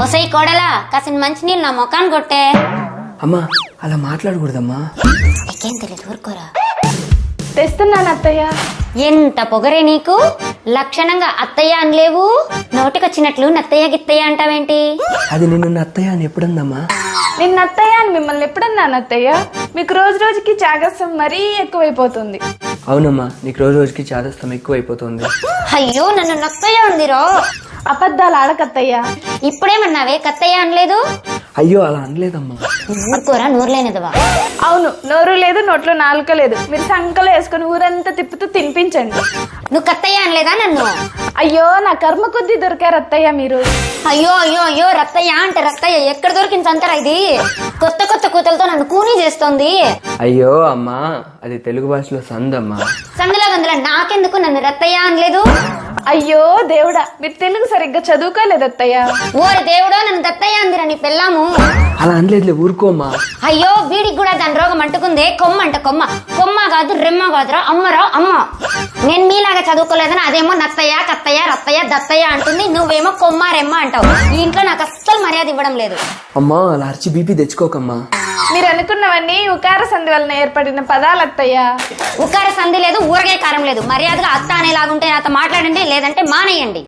ఒసై కోడలా కాసిన మంచినీళ్ళు నా ముఖాన్ని కొట్టే. అమ్మా అలా మాట్లాడకూడదమ్మా. నీకేం తెలియదు, ఊరుకోరా. తెస్తున్నాను అత్తయ్య. ఎంత పొగరే నీకు, లక్షణంగా అత్తయ్య అనలేవు, నోటికొచ్చినట్లు నత్తయ్య గిత్తయ్య అంటావేంటి? అది నిన్ను అత్తయ్య అని ఎప్పుడన్నా? నిన్న అత్తయ్య అని మిమ్మల్ని ఎప్పుడన్నాను అత్తయ్య? మీకు రోజు రోజుకి చాగస్యం మరీ ఎక్కువైపోతుంది. అవునమ్మా, నీకు రోజు రోజుకి చాదస్తం ఎక్కువైపోతుంది. అయ్యో నన్ను నత్తయ్య ఉందిరో. అబద్ధాలు ఆడకత్తయ్య. ఇప్పుడేమన్నావే కత్తయ్య అనలేదు? అయ్యో అలా అనలేదమ్మా. ఊరుకోరా, నోరులేనిదవా. అవును, నోరు లేదు, నోట్లో నాలుక లేదు. మీరు సంకలో వేసుకుని ఊరంతా తిప్పుతూ తినిపించండి. నువ్వు కత్తయ్య అనలేదా నన్ను? అయ్యో నా కర్మ కొద్దీ దొరికారు అత్తయ్య మీరు. అయ్యో అయ్యో అయ్యో, రత్తయ్య అంటే రత్తయ్య ఎక్కడ దొరికింది సంతరా ఇది? కొత్త కొత్త కూతలతో నన్ను కూనీ చేస్తోంది. అయ్యో అమ్మా, అది తెలుగు భాషలో సందమ్మా. సందులో గందులో నాకెందుకు నన్ను రత్తయ్య అనలేదు? అయ్యో దేవుడా, మీరు తెలుగు సరిగ్గా చదువుకోలేదు అత్తయ్య. ఓరి దేవుడో, నన్ను దత్తయ్య అందిరా నీ పెళ్ళాము. అలా అనలేదులే, ఊరుకోమ్మా. అయ్యో వీడికి కూడా దాని రోగం అంటుకుందే. కొమ్మ అంట కొమ్మ, కొమ్మ కాదు రెమ్మ కాదురా, అమ్మరా అమ్మ. నేను మీలాగా చదువుకోలేదని అదేమో నత్తయ్య కత్తయ్య రత్తయ్య దత్తయ్య అంటుంది, నువ్వేమో కొమ్మ రెమ్మ అంటావు. ఈ ఇంట్లో నాకు అస్సలు మర్యాద ఇవ్వడం లేదు. అమ్మా అలా అరిచి బీపీ తెచ్చుకోకమ్మా. మీరు అనుకున్నవన్నీ ఉకార సంధి వలన ఏర్పడిన పదాలు అత్తయ్య. ఉకార సంధి లేదు, ఊరగాయ కారం లేదు. మర్యాదగా అత్త అనేలాగుంటే నాతో మాట్లాడండి, లేదంటే మానేయండి.